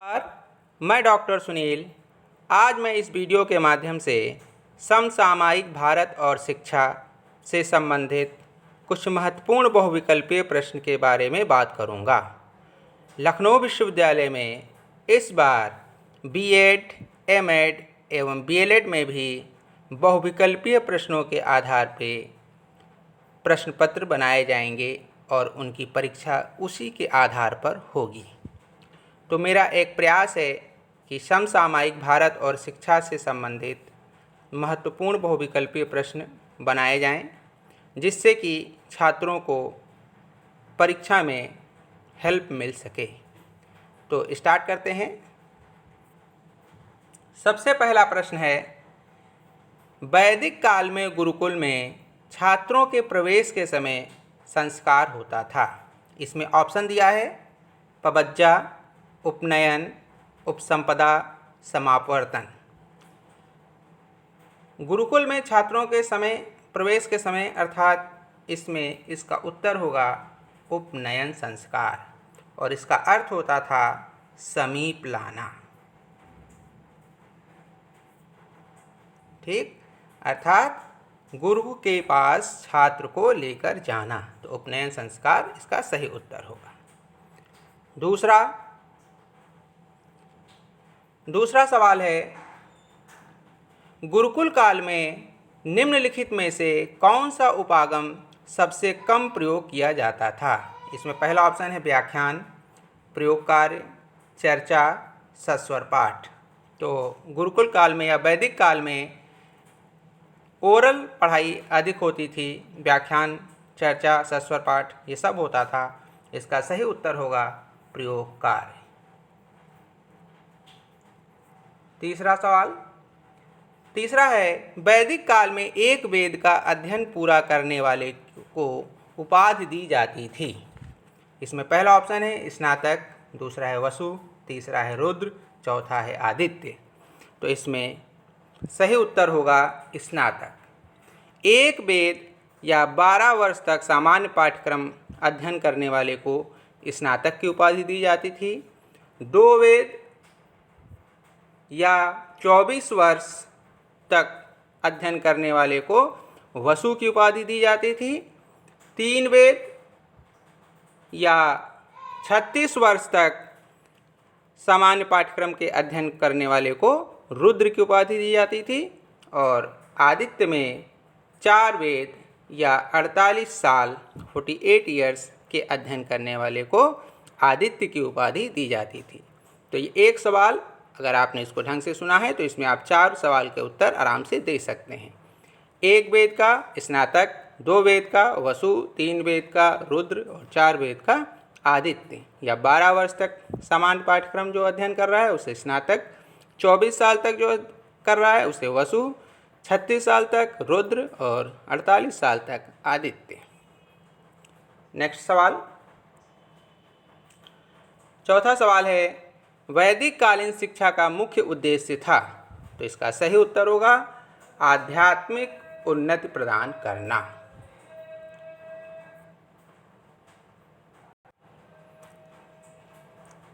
मैं डॉक्टर सुनील। आज मैं इस वीडियो के माध्यम से समसामयिक भारत और शिक्षा से संबंधित कुछ महत्वपूर्ण बहुविकल्पीय प्रश्न के बारे में बात करूंगा। लखनऊ विश्वविद्यालय में इस बार बीएड, एमएड एवं बीएलएड में भी बहुविकल्पीय प्रश्नों के आधार पर प्रश्न पत्र बनाए जाएंगे और उनकी परीक्षा उसी के आधार पर होगी। तो मेरा एक प्रयास है कि समसामयिक भारत और शिक्षा से संबंधित महत्वपूर्ण बहुविकल्पीय प्रश्न बनाए जाएं, जिससे कि छात्रों को परीक्षा में हेल्प मिल सके। तो स्टार्ट करते हैं। सबसे पहला प्रश्न है, वैदिक काल में गुरुकुल में छात्रों के प्रवेश के समय संस्कार होता था। इसमें ऑप्शन दिया है पबज्जा, उपनयन, उपसंपदा, समापवर्तन। गुरुकुल में छात्रों के समय प्रवेश के समय अर्थात इसमें इसका उत्तर होगा उपनयन संस्कार, और इसका अर्थ होता था समीप लाना। ठीक, अर्थात गुरु के पास छात्र को लेकर जाना। तो उपनयन संस्कार इसका सही उत्तर होगा। दूसरा सवाल है, गुरुकुल काल में निम्नलिखित में से कौन सा उपागम सबसे कम प्रयोग किया जाता था। इसमें पहला ऑप्शन है व्याख्यान, प्रयोग कार्य, चर्चा, सस्वर पाठ। तो गुरुकुल काल में या वैदिक काल में ओरल पढ़ाई अधिक होती थी, व्याख्यान, चर्चा, सस्वर पाठ ये सब होता था। इसका सही उत्तर होगा प्रयोग कार्य। तीसरा है, वैदिक काल में एक वेद का अध्ययन पूरा करने वाले को उपाधि दी जाती थी। इसमें पहला ऑप्शन है स्नातक, दूसरा है वसु, तीसरा है रुद्र, चौथा है आदित्य। तो इसमें सही उत्तर होगा स्नातक। एक वेद या 12 वर्ष तक सामान्य पाठ्यक्रम अध्ययन करने वाले को स्नातक की उपाधि दी जाती थी। 2 वेद या 24 वर्ष तक अध्ययन करने वाले को वसु की उपाधि दी जाती थी। 3 वेद या 36 वर्ष तक सामान्य पाठ्यक्रम के अध्ययन करने वाले को रुद्र की उपाधि दी जाती थी। और आदित्य में 4 वेद या 48 साल 48 ईयर्स के अध्ययन करने वाले को आदित्य की उपाधि दी जाती थी। तो ये एक सवाल, अगर आपने इसको ढंग से सुना है तो इसमें आप 4 सवाल के उत्तर आराम से दे सकते हैं। 1 वेद का स्नातक, 2 वेद का वसु, 3 वेद का रुद्र और 4 वेद का आदित्य। या 12 वर्ष तक सामान्य पाठ्यक्रम जो अध्ययन कर रहा है उसे स्नातक, 24 साल तक जो कर रहा है उसे वसु, 36 साल तक रुद्र और 48 साल तक आदित्य। नेक्स्ट सवाल, चौथा सवाल है, वैदिक कालीन शिक्षा का मुख्य उद्देश्य था। तो इसका सही उत्तर होगा आध्यात्मिक उन्नति प्रदान करना।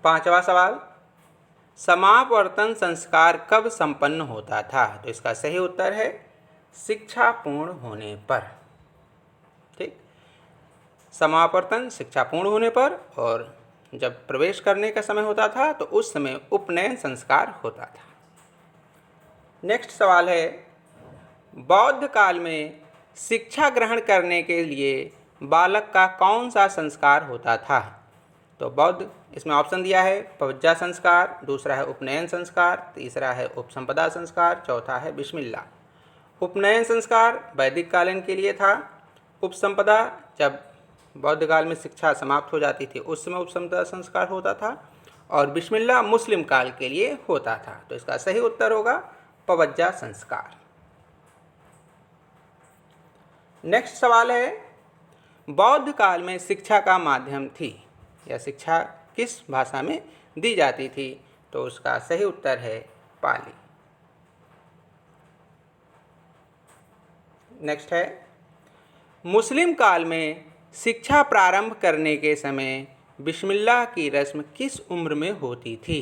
पांचवा सवाल, समापवर्तन संस्कार कब संपन्न होता था। तो इसका सही उत्तर है शिक्षा पूर्ण होने पर। ठीक, समापवर्तन शिक्षा पूर्ण होने पर, और जब प्रवेश करने का समय होता था तो उस समय उपनयन संस्कार होता था। नेक्स्ट सवाल है, बौद्ध काल में शिक्षा ग्रहण करने के लिए बालक का कौन सा संस्कार होता था। तो बौद्ध, इसमें ऑप्शन दिया है पबज्जा संस्कार, दूसरा है उपनयन संस्कार, तीसरा है उपसंपदा संस्कार, चौथा है बिस्मिल्ला। उपनयन संस्कार वैदिक कालीन के लिए था। उपसंपदा जब बौद्ध काल में शिक्षा समाप्त हो जाती थी उस समय उपसंपदा संस्कार होता था। और बिस्मिल्ला मुस्लिम काल के लिए होता था। तो इसका सही उत्तर होगा पबज्जा संस्कार। नेक्स्ट सवाल है, बौद्ध काल में शिक्षा का माध्यम थी या शिक्षा किस भाषा में दी जाती थी। तो उसका सही उत्तर है पाली। नेक्स्ट है, मुस्लिम काल में शिक्षा प्रारंभ करने के समय बिस्मिल्लाह की रस्म किस उम्र में होती थी।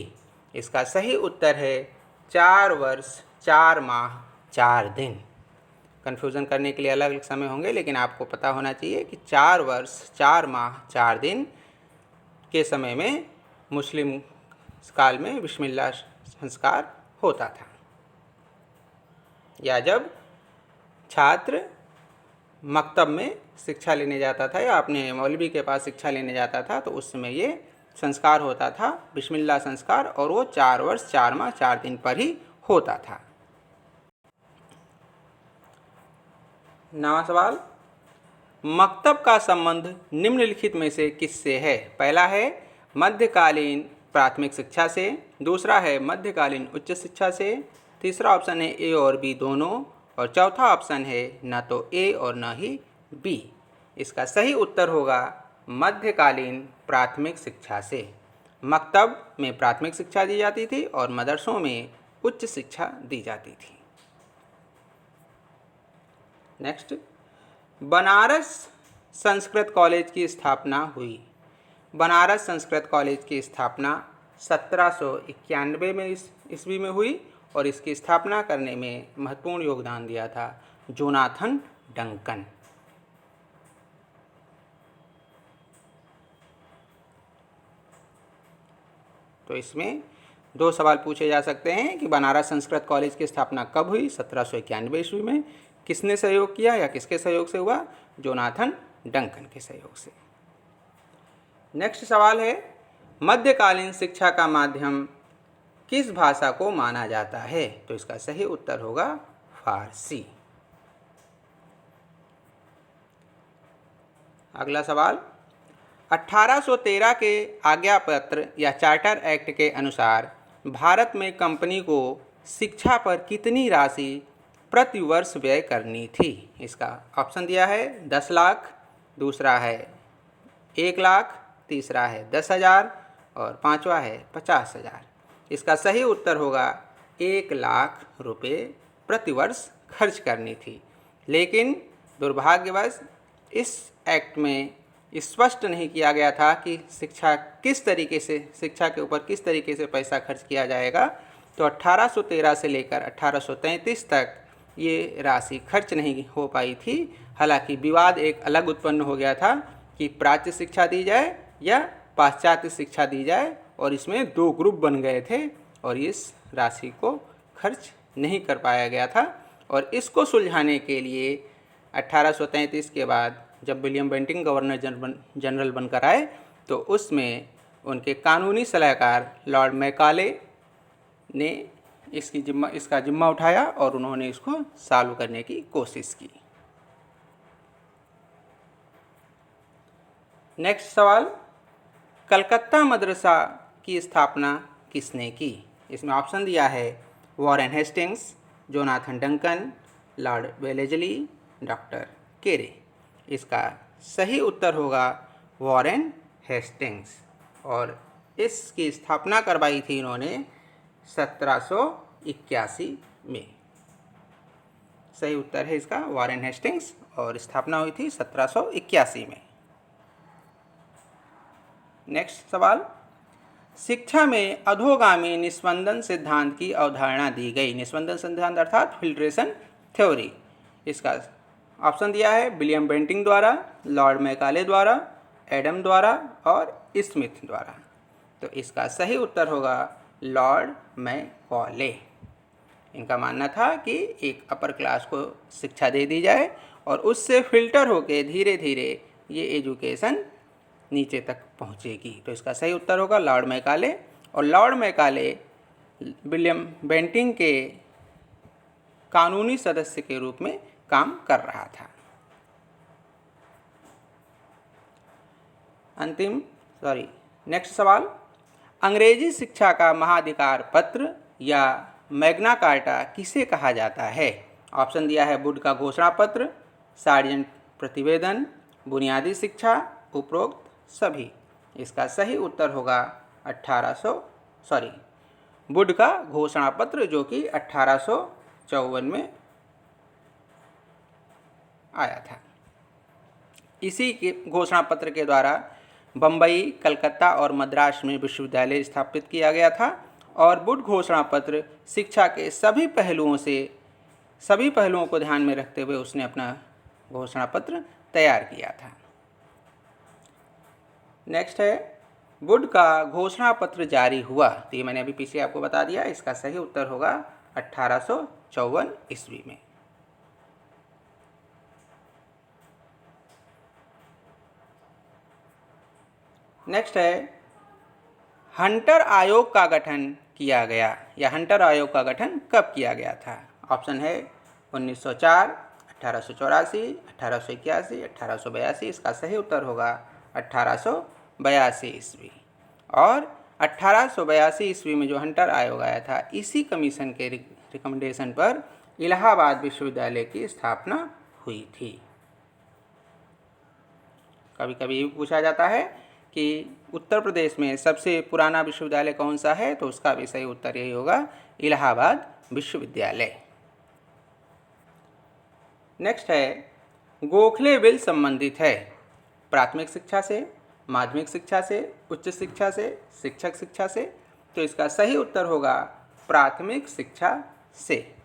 इसका सही उत्तर है 4 वर्ष 4 माह 4 दिन। कन्फ्यूज़न करने के लिए अलग अलग समय होंगे, लेकिन आपको पता होना चाहिए कि 4 वर्ष 4 माह 4 दिन के समय में मुस्लिम काल में बिस्मिल्लाह संस्कार होता था, या जब छात्र मकतब में शिक्षा लेने जाता था या अपने मौलवी के पास शिक्षा लेने जाता था तो उस समय ये संस्कार होता था, बिस्मिल्लाह संस्कार, और वो 4 वर्ष 4 माह 4 दिन पर ही होता था। 9वां सवाल, मकतब का संबंध निम्नलिखित में से किससे है? पहला है मध्यकालीन प्राथमिक शिक्षा से, दूसरा है मध्यकालीन उच्च शिक्षा से, तीसरा ऑप्शन है ए और बी दोनों, और चौथा ऑप्शन है न तो ए और न ही बी। इसका सही उत्तर होगा मध्यकालीन प्राथमिक शिक्षा से। मकतब में प्राथमिक शिक्षा दी जाती थी और मदरसों में उच्च शिक्षा दी जाती थी। नेक्स्ट, बनारस संस्कृत कॉलेज की स्थापना हुई। बनारस संस्कृत कॉलेज की स्थापना 1791 में ईस्वी में हुई और इसकी स्थापना करने में महत्वपूर्ण योगदान दिया था जोनाथन डंकन। तो इसमें 2 सवाल पूछे जा सकते हैं कि बनारस संस्कृत कॉलेज की स्थापना कब हुई? 1791 ईस्वी में। किसने सहयोग किया या किसके सहयोग से हुआ? जोनाथन डंकन के सहयोग से। नेक्स्ट सवाल है, मध्यकालीन शिक्षा का माध्यम किस भाषा को माना जाता है? तो इसका सही उत्तर होगा फारसी। अगला सवाल, 1813 के आज्ञापत्र या चार्टर एक्ट के अनुसार भारत में कंपनी को शिक्षा पर कितनी राशि प्रति वर्ष व्यय करनी थी? इसका ऑप्शन दिया है 10 लाख, दूसरा है 1 लाख, तीसरा है 10,000 और पांचवा है 50,000। इसका सही उत्तर होगा 1 लाख रुपए प्रति वर्ष खर्च करनी थी, लेकिन दुर्भाग्यवश इस एक्ट में स्पष्ट नहीं किया गया था कि शिक्षा के ऊपर किस तरीके से पैसा खर्च किया जाएगा। तो 1813 से लेकर 1833 तक ये राशि खर्च नहीं हो पाई थी। हालांकि विवाद एक अलग उत्पन्न हो गया था कि प्राच्य शिक्षा दी जाए या पाश्चात्य शिक्षा दी जाए, और इसमें 2 ग्रुप बन गए थे और इस राशि को खर्च नहीं कर पाया गया था। और इसको सुलझाने के लिए 1833 के बाद जब विलियम बेंटिंक गवर्नर जनरल बनकर आए तो उसमें उनके कानूनी सलाहकार लॉर्ड मैकाले ने इसका जिम्मा उठाया और उन्होंने इसको सॉल्व करने की कोशिश की। नेक्स्ट सवाल, कलकत्ता मदरसा की स्थापना किसने की? इसमें ऑप्शन दिया है Warren Hastings, Jonathan Duncan, Lord Wellesley, doctor केरे। इसका सही उत्तर होगा वॉरेन हेस्टिंग्स, और इसकी स्थापना करवाई थी इन्होंने 1781 में। सही उत्तर है इसका वॉरेन हेस्टिंग्स, और स्थापना हुई थी 1781 में। नेक्स्ट सवाल, शिक्षा में अधोगामी निस्पंदन सिद्धांत की अवधारणा दी गई। निस्पंदन सिद्धांत अर्थात फिल्ट्रेशन थ्योरी। इसका ऑप्शन दिया है विलियम बेंटिंक द्वारा, लॉर्ड मैकाले द्वारा, एडम द्वारा और स्मिथ द्वारा। तो इसका सही उत्तर होगा लॉर्ड मैकाले। इनका मानना था कि एक अपर क्लास को शिक्षा दे दी जाए और उससे फिल्टर होकर धीरे धीरे ये एजुकेशन नीचे तक पहुँचेगी। तो इसका सही उत्तर होगा लॉर्ड मैकाले, और लॉर्ड मैकाले विलियम बेंटिंक के कानूनी सदस्य के रूप में काम कर रहा था। नेक्स्ट सवाल, अंग्रेजी शिक्षा का महाधिकार पत्र या मैग्ना कार्टा किसे कहा जाता है? ऑप्शन दिया है वुड का घोषणा पत्र, सार्जेंट प्रतिवेदन, बुनियादी शिक्षा, उपरोक्त सभी। इसका सही उत्तर होगा वुड का घोषणा पत्र, जो कि 1854 में आया था। इसी के घोषणा पत्र के द्वारा बम्बई, कलकत्ता और मद्रास में विश्वविद्यालय स्थापित किया गया था, और वुड घोषणा पत्र शिक्षा के सभी पहलुओं को ध्यान में रखते हुए उसने अपना घोषणा पत्र तैयार किया था। नेक्स्ट है, वुड का घोषणा पत्र जारी हुआ, तो ये मैंने अभी पीछे आपको बता दिया। इसका सही उत्तर होगा 1854 ईस्वी में। नेक्स्ट है, हंटर आयोग का गठन किया गया, या हंटर आयोग का गठन कब किया गया था? ऑप्शन है 1904, 1884, 1881, 1882। इसका सही उत्तर होगा 1882 ईस्वी। और 1882 ईस्वी में जो हंटर आयोग आया था, इसी कमीशन के रिकमेंडेशन पर इलाहाबाद विश्वविद्यालय की स्थापना हुई थी। कभी कभी ये पूछा जाता है कि उत्तर प्रदेश में सबसे पुराना विश्वविद्यालय कौन सा है, तो उसका भी सही उत्तर यही होगा, इलाहाबाद विश्वविद्यालय। नेक्स्ट है, गोखले बिल संबंधित है प्राथमिक शिक्षा से, माध्यमिक शिक्षा से, उच्च शिक्षा से, शिक्षक शिक्षा से, तो इसका सही उत्तर होगा प्राथमिक शिक्षा से।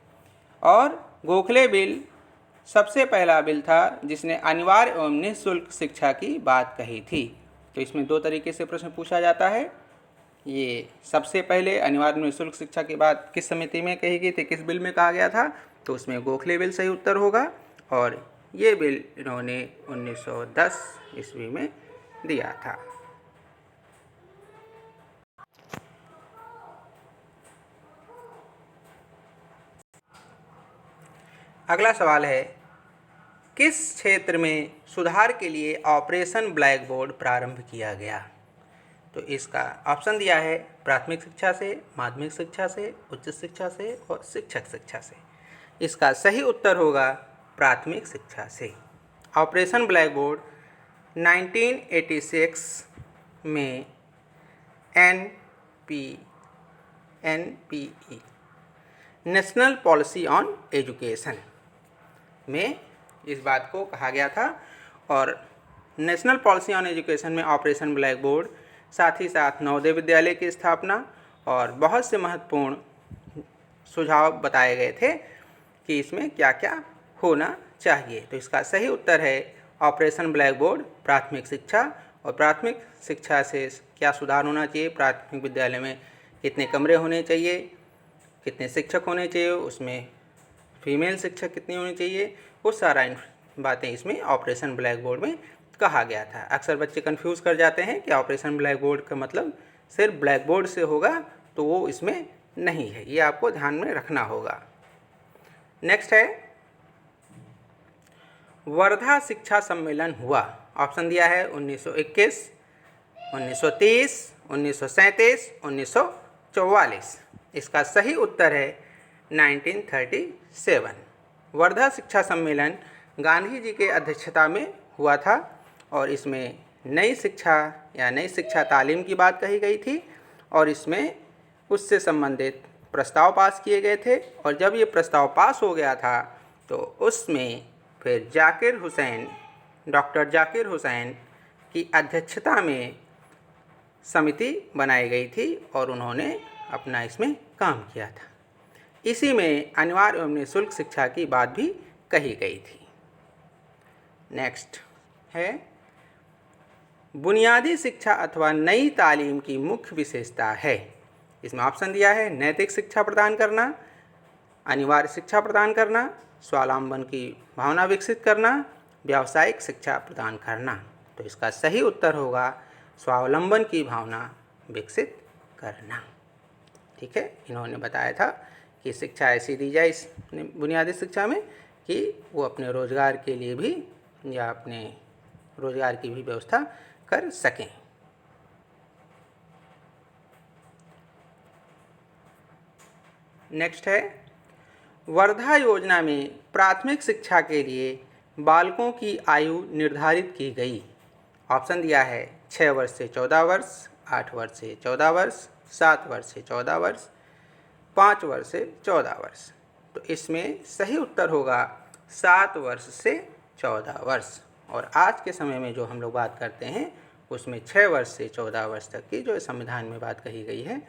और गोखले बिल सबसे पहला बिल था जिसने अनिवार्य एवं निःशुल्क शिक्षा की बात कही थी। तो इसमें दो तरीके से प्रश्न पूछा जाता है। ये सबसे पहले अनिवार्य निःशुल्क शिक्षा की बात किस समिति में कही गई थी, किस बिल में कहा गया था, तो उसमें गोखले बिल सही उत्तर होगा। और ये बिल इन्होंने 1910 ईस्वी में दिया था। अगला सवाल है, किस क्षेत्र में सुधार के लिए ऑपरेशन ब्लैक बोर्ड प्रारंभ किया गया? तो इसका ऑप्शन दिया है प्राथमिक शिक्षा से, माध्यमिक शिक्षा से, उच्च शिक्षा से और शिक्षक शिक्षा से। इसका सही उत्तर होगा प्राथमिक शिक्षा से। ऑपरेशन ब्लैक बोर्ड 1986 में NPE national policy on education में इस बात को कहा गया था। और नेशनल पॉलिसी ऑन एजुकेशन में ऑपरेशन ब्लैक बोर्ड, साथ ही साथ नवोदय विद्यालय की स्थापना और बहुत से महत्वपूर्ण सुझाव बताए गए थे कि इसमें क्या क्या होना चाहिए। तो इसका सही उत्तर है ऑपरेशन ब्लैक बोर्ड प्राथमिक शिक्षा। और प्राथमिक शिक्षा से क्या सुधार होना चाहिए, प्राथमिक विद्यालय में कितने कमरे होने चाहिए, कितने शिक्षक होने चाहिए, उसमें फीमेल शिक्षक कितनी होनी चाहिए, वो सारा बातें इसमें ऑपरेशन ब्लैक बोर्ड में कहा गया था। अक्सर बच्चे कंफ्यूज कर जाते हैं कि ऑपरेशन ब्लैक बोर्ड का मतलब सिर्फ ब्लैक बोर्ड से होगा, तो वो इसमें नहीं है, ये आपको ध्यान में रखना होगा। नेक्स्ट है, वर्धा शिक्षा सम्मेलन हुआ। ऑप्शन दिया है 1921, 1930, 1937, 1944। इसका सही उत्तर है 1937। वर्धा शिक्षा सम्मेलन गांधी जी के अध्यक्षता में हुआ था और इसमें नई शिक्षा तालीम की बात कही गई थी और इसमें उससे संबंधित प्रस्ताव पास किए गए थे। और जब ये प्रस्ताव पास हो गया था तो उसमें फिर डॉक्टर जाकिर हुसैन की अध्यक्षता में समिति बनाई गई थी और उन्होंने अपना इसमें काम किया था। इसी में अनिवार्य एवं निःशुल्क शिक्षा की बात भी कही गई थी। नेक्स्ट है, बुनियादी शिक्षा अथवा नई तालीम की मुख्य विशेषता है। इसमें ऑप्शन दिया है नैतिक शिक्षा प्रदान करना, अनिवार्य शिक्षा प्रदान करना, स्वावलंबन की भावना विकसित करना, व्यावसायिक शिक्षा प्रदान करना। तो इसका सही उत्तर होगा स्वावलंबन की भावना विकसित करना। ठीक है, इन्होंने बताया था कि शिक्षा ऐसी दी जाए इस बुनियादी शिक्षा में कि वो अपने रोजगार के लिए भी या अपने रोजगार की भी व्यवस्था कर सकें। नेक्स्ट है, वर्धा योजना में प्राथमिक शिक्षा के लिए बालकों की आयु निर्धारित की गई। ऑप्शन दिया है 6 वर्ष से 14 वर्ष, 8 वर्ष से 14 वर्ष, 7 वर्ष से 14 वर्ष, 5 वर्ष से 14 वर्ष। तो इसमें सही उत्तर होगा 7 वर्ष से 14 वर्ष। और आज के समय में जो हम लोग बात करते हैं उसमें 6 वर्ष से 14 वर्ष तक की जो संविधान में बात कही गई है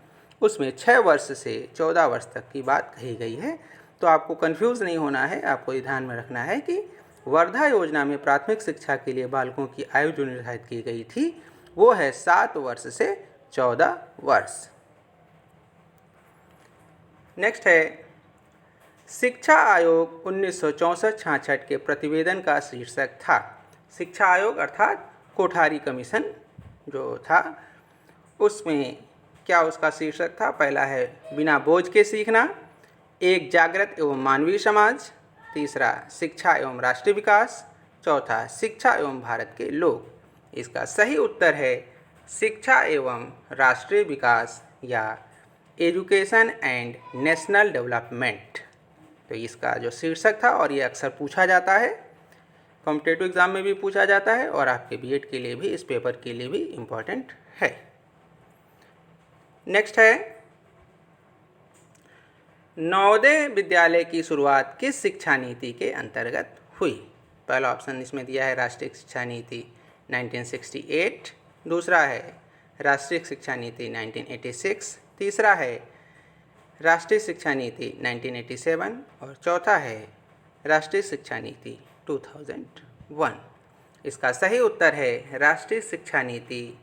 उसमें 6 वर्ष से 14 वर्ष तक की बात कही गई है। तो आपको कंफ्यूज नहीं होना है, आपको ये ध्यान में रखना है कि वर्धा योजना में प्राथमिक शिक्षा के लिए बालकों की आयु जो निर्धारित की गई थी वो है 7 वर्ष से 14 वर्ष। नेक्स्ट है शिक्षा आयोग 1964-66 के प्रतिवेदन का शीर्षक था। शिक्षा आयोग अर्थात कोठारी कमीशन जो था उसमें क्या उसका शीर्षक था? पहला है बिना बोझ के सीखना, एक जागृत एवं मानवीय समाज, तीसरा शिक्षा एवं राष्ट्रीय विकास, चौथा शिक्षा एवं भारत के लोग। इसका सही उत्तर है शिक्षा एवं राष्ट्रीय विकास या एजुकेशन एंड नेशनल डेवलपमेंट। तो इसका जो शीर्षक था, और ये अक्सर पूछा जाता है, कॉम्पिटेटिव एग्जाम में भी पूछा जाता है और आपके बीएड के लिए भी, इस पेपर के लिए भी इम्पोर्टेंट है। नेक्स्ट है नवोदय विद्यालय की शुरुआत किस शिक्षा नीति के अंतर्गत हुई? पहला ऑप्शन इसमें दिया है राष्ट्रीय शिक्षा नीति 1968, दूसरा है राष्ट्रीय शिक्षा नीति 1986, तीसरा है राष्ट्रीय शिक्षा नीति 1987 और चौथा है राष्ट्रीय शिक्षा नीति 2001। इसका सही उत्तर है राष्ट्रीय शिक्षा नीति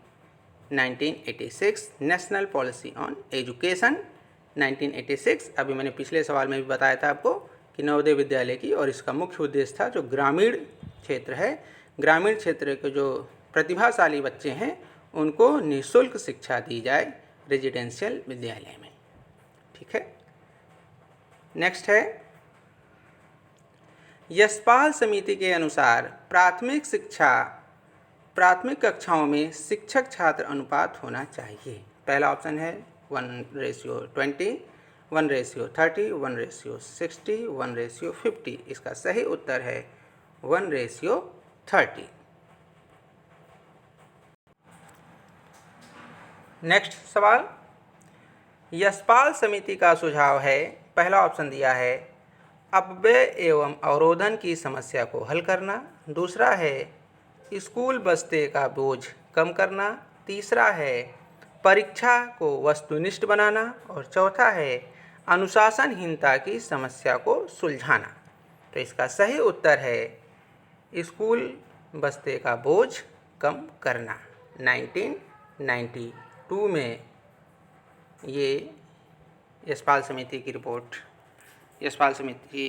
1986, नेशनल पॉलिसी ऑन एजुकेशन 1986। अभी मैंने पिछले सवाल में भी बताया था आपको कि नवोदय विद्यालय की, और इसका मुख्य उद्देश्य था जो ग्रामीण क्षेत्र है, ग्रामीण क्षेत्र के जो प्रतिभाशाली बच्चे हैं उनको निःशुल्क शिक्षा दी जाए रेजिडेंशियल विद्यालय में। ठीक है। नेक्स्ट है यशपाल समिति के अनुसार प्राथमिक कक्षाओं में शिक्षक छात्र अनुपात होना चाहिए। पहला ऑप्शन है 1:20, 1:30, 1:60, 1:50। इसका सही उत्तर है 1:30। नेक्स्ट सवाल, यशपाल समिति का सुझाव है, पहला ऑप्शन दिया है अपव्यय एवं अवरोधन की समस्या को हल करना, दूसरा है स्कूल बस्ते का बोझ कम करना, तीसरा है परीक्षा को वस्तुनिष्ठ बनाना और चौथा है अनुशासनहीनता की समस्या को सुलझाना। तो इसका सही उत्तर है स्कूल बस्ते का बोझ कम करना। 1992 में ये यशपाल समिति की रिपोर्ट, यशपाल समिति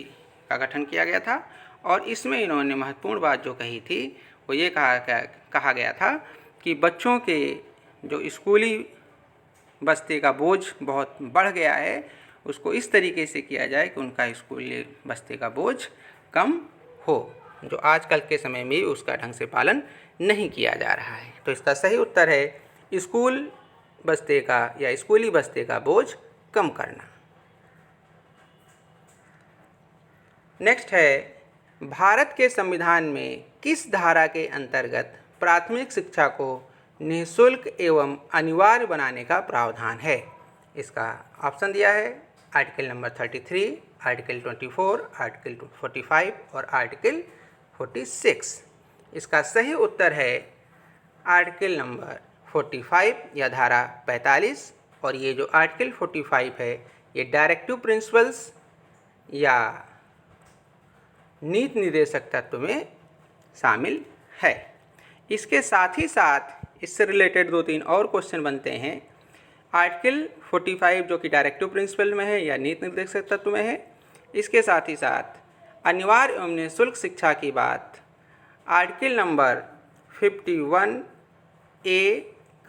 का गठन किया गया था और इसमें इन्होंने महत्वपूर्ण बात जो कही थी वो ये कहा गया था कि बच्चों के जो स्कूली बस्ते का बोझ बहुत बढ़ गया है उसको इस तरीके से किया जाए कि उनका स्कूली बस्ते का बोझ कम हो, जो आजकल के समय में उसका ढंग से पालन नहीं किया जा रहा है। तो इसका सही उत्तर है स्कूल बस्ते का या स्कूली बस्ते का बोझ कम करना। नेक्स्ट है भारत के संविधान में किस धारा के अंतर्गत प्राथमिक शिक्षा को निःशुल्क एवं अनिवार्य बनाने का प्रावधान है? इसका ऑप्शन दिया है आर्टिकल नंबर 33, आर्टिकल 24, आर्टिकल 45 और आर्टिकल 46। इसका सही उत्तर है आर्टिकल नंबर 45 या धारा 45। और ये जो आर्टिकल 45 है ये डायरेक्टिव प्रिंसिपल्स या नीति निर्देशक तत्व में शामिल है। इसके साथ ही साथ इससे रिलेटेड 2-3 और क्वेश्चन बनते हैं। आर्टिकल 45 जो कि डायरेक्टिव प्रिंसिपल में है या नीति निर्देशक तत्व में है, इसके साथ ही साथ अनिवार्य एवं निःशुल्क शिक्षा की बात आर्टिकल नंबर 51A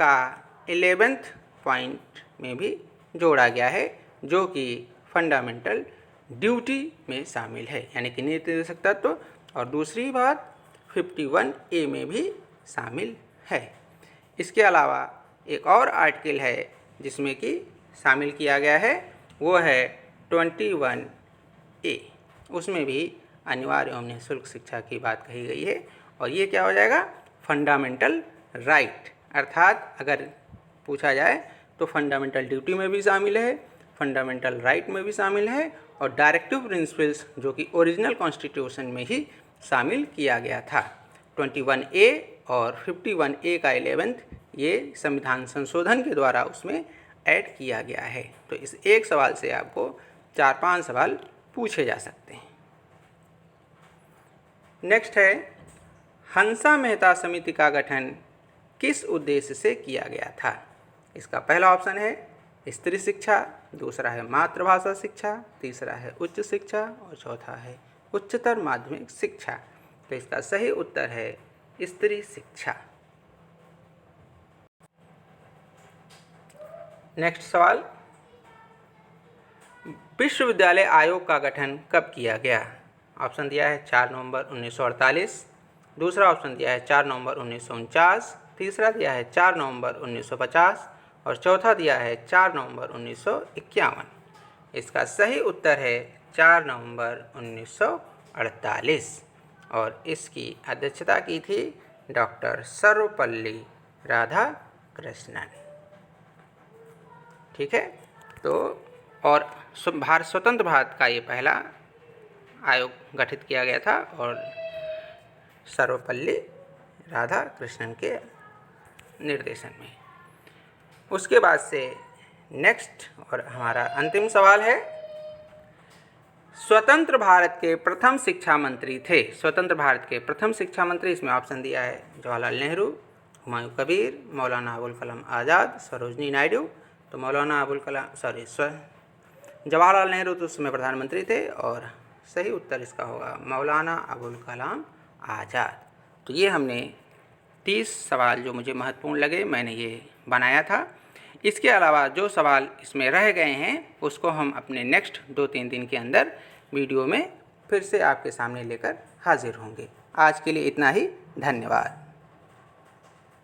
का 11th पॉइंट में भी जोड़ा गया है, जो कि फंडामेंटल ड्यूटी में शामिल है, यानी कि नीति निर्देशक तत्व। और दूसरी बात 51A में भी शामिल है। इसके अलावा एक और आर्टिकल है जिसमें कि शामिल किया गया है, वो है 21A। उसमें भी अनिवार्य एवं निःशुल्क शिक्षा की बात कही गई है। और ये क्या हो जाएगा? फंडामेंटल राइट, अर्थात अगर पूछा जाए तो फंडामेंटल ड्यूटी में भी शामिल है, फंडामेंटल राइट में भी शामिल है और डायरेक्टिव प्रिंसिपल्स जो कि ओरिजिनल कॉन्स्टिट्यूशन में ही शामिल किया गया था। 21A और 51A का 11th ये संविधान संशोधन के द्वारा उसमें ऐड किया गया है। तो इस एक सवाल से आपको 4-5 सवाल पूछे जा सकते हैं। नेक्स्ट है, हंसा मेहता समिति का गठन किस उद्देश्य से किया गया था? इसका पहला ऑप्शन है स्त्री शिक्षा, दूसरा है मातृभाषा शिक्षा, तीसरा है उच्च शिक्षा और चौथा है उच्चतर माध्यमिक शिक्षा। तो इसका सही उत्तर है स्त्री शिक्षा। नेक्स्ट सवाल, विश्वविद्यालय आयोग का गठन कब किया गया? ऑप्शन दिया है 4 नवंबर 1948, दूसरा ऑप्शन दिया है 4 नवंबर 1949, तीसरा दिया है 4 नवंबर 1950 और चौथा दिया है 4 नवंबर 1951। इसका सही उत्तर है 4 नवंबर 1948 और इसकी अध्यक्षता की थी डॉक्टर सर्वपल्ली राधाकृष्णन। ठीक है, तो और स्वतंत्र भारत का ये पहला आयोग गठित किया गया था और सर्वपल्ली राधाकृष्णन के निर्देशन में। उसके बाद से नेक्स्ट और हमारा अंतिम सवाल है, स्वतंत्र भारत के प्रथम शिक्षा मंत्री थे। स्वतंत्र भारत के प्रथम शिक्षा मंत्री, इसमें ऑप्शन दिया है जवाहरलाल नेहरू, हुमायूं कबीर, मौलाना अबुल कलाम आज़ाद, सरोजनी नायडू। तो जवाहरलाल नेहरू तो उस समय प्रधानमंत्री थे और सही उत्तर इसका होगा मौलाना अबुल कलाम आज़ाद। तो ये हमने 30 सवाल जो मुझे महत्वपूर्ण लगे मैंने ये बनाया था। इसके अलावा जो सवाल इसमें रह गए हैं उसको हम अपने नेक्स्ट 2-3 दिन के अंदर वीडियो में फिर से आपके सामने लेकर हाजिर होंगे। आज के लिए इतना ही, धन्यवाद।